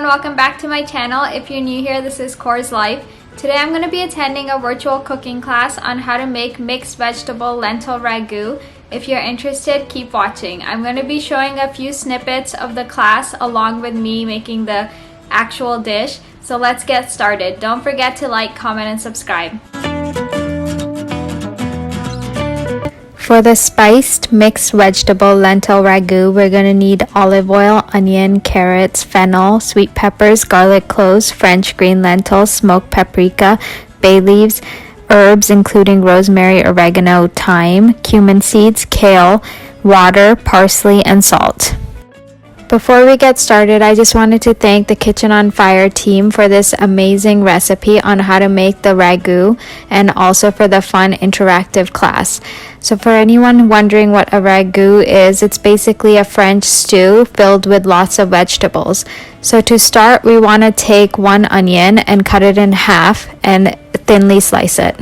welcome back to my channel. If you're new here, this is Core's Life. Today I'm going to be attending a virtual cooking class on how to make mixed vegetable lentil ragu. If you're interested, keep watching. I'm going to be showing a few snippets of the class along with me making the actual dish. So let's get started. Don't forget to like, comment, and subscribe. For the spiced mixed vegetable lentil ragu, we're going to need olive oil, onion, carrots, fennel, sweet peppers, garlic cloves, French green lentils, smoked paprika, bay leaves, herbs including rosemary, oregano, thyme, cumin seeds, kale, water, parsley, and salt. Before we get started, I just wanted to thank the Kitchen on Fire team for this amazing recipe on how to make the ragu and also for the fun interactive class. So for anyone wondering what a ragu is, it's basically a French stew filled with lots of vegetables. So to start, we want to take one onion and cut it in half and thinly slice it.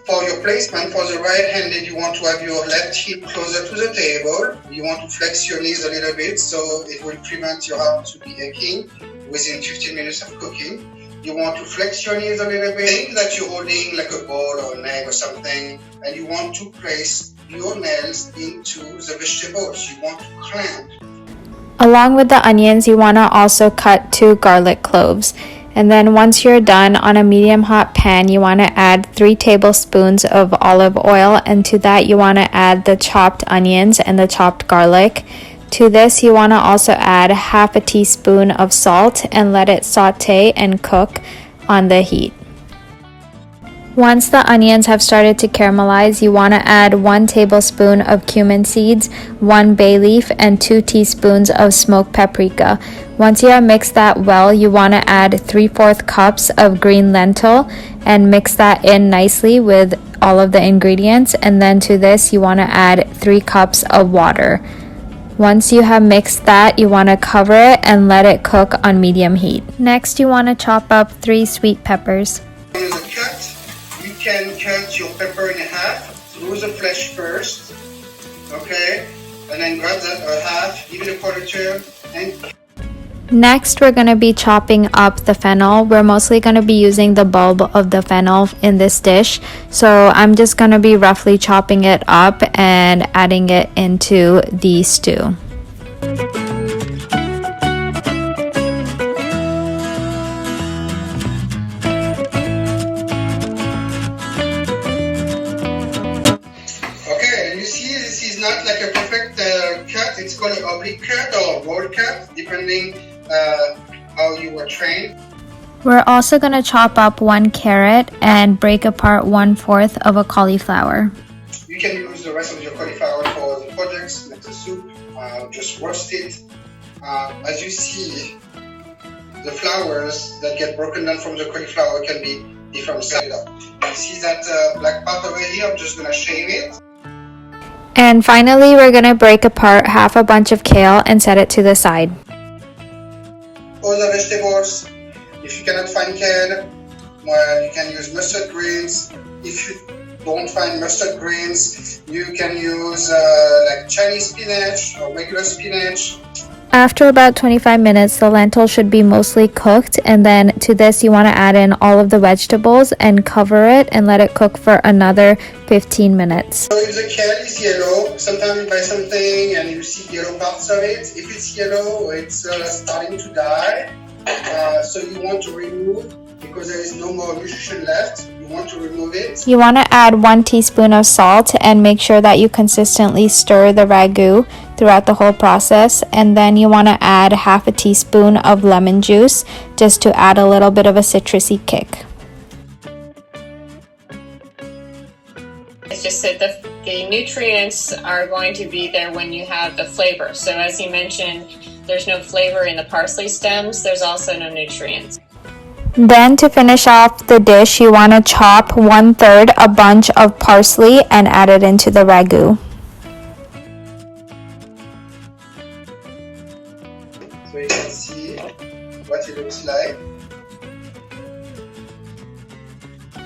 For your placement, for the right-handed, you want to have your left hip closer to the table. You want to flex your knees a little bit so it will prevent your arm to be aching within 15 minutes of cooking. You want to flex your knees a little bit, think that you're holding like a ball or an egg or something, and you want to place your nails into the vegetables. You want to clamp. Along with the onions, you want to also cut 2 garlic cloves. And then once you're done, on a medium hot pan, you want to add 3 tablespoons of olive oil, and to that you want to add the chopped onions and the chopped garlic. To this you want to also add half a teaspoon of salt and let it saute and cook on the heat. Once the onions have started to caramelize, you want to add 1 tablespoon of cumin seeds, 1 bay leaf, and 2 teaspoons of smoked paprika. Once you have mixed that well, you want to add 3/4 cups of green lentil and mix that in nicely with all of the ingredients. And then to this, you want to add 3 cups of water. Once you have mixed that, you want to cover it and let it cook on medium heat. Next, you want to chop up 3 sweet peppers. You can cut your pepper in half, remove the flesh first, okay, and then grab that half, even a quarter turn, and next, we're going to be chopping up the fennel. We're mostly going to be using the bulb of the fennel in this dish. So I'm just going to be roughly chopping it up and adding it into the stew. okay, you see this is not like a perfect cut. It's called an oblique cut or roll cut, depending how you were trained. We're also going to chop up 1 carrot and break apart 1/4 of a cauliflower. You can use the rest of your cauliflower for the projects, make the soup, just roast it. As you see, the flowers that get broken down from the cauliflower can be different side up. You see that black part over here? I'm just going to shave it. And finally, we're going to break apart half a bunch of kale and set it to the side. Other vegetables, if you cannot find kale, well, you can use mustard greens. If you don't find mustard greens, you can use like Chinese spinach or regular spinach. After about 25 minutes, the lentil should be mostly cooked, and then to this you want to add in all of the vegetables and cover it and let it cook for another 15 minutes. So if the kale is yellow, sometimes you buy something and you see yellow parts of it. If it's yellow, it's starting to die. So you want to remove, because there is no more nutrition left, you want to remove it. You want to add 1 teaspoon of salt and make sure that you consistently stir the ragu throughout the whole process. And then you want to add half a teaspoon of lemon juice just to add a little bit of a citrusy kick. It's just that the nutrients are going to be there when you have the flavor. So as you mentioned, there's no flavor in the parsley stems. There's also no nutrients. Then to finish off the dish, you want to chop 1/3 a bunch of parsley and add it into the ragu. So you can see what it looks like.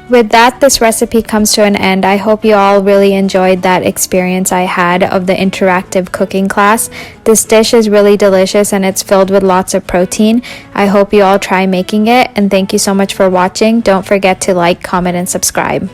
With that, this recipe comes to an end. I hope you all really enjoyed that experience I had of the interactive cooking class. This dish is really delicious and it's filled with lots of protein. I hope you all try making it, and thank you so much for watching. Don't forget to like, comment, and subscribe.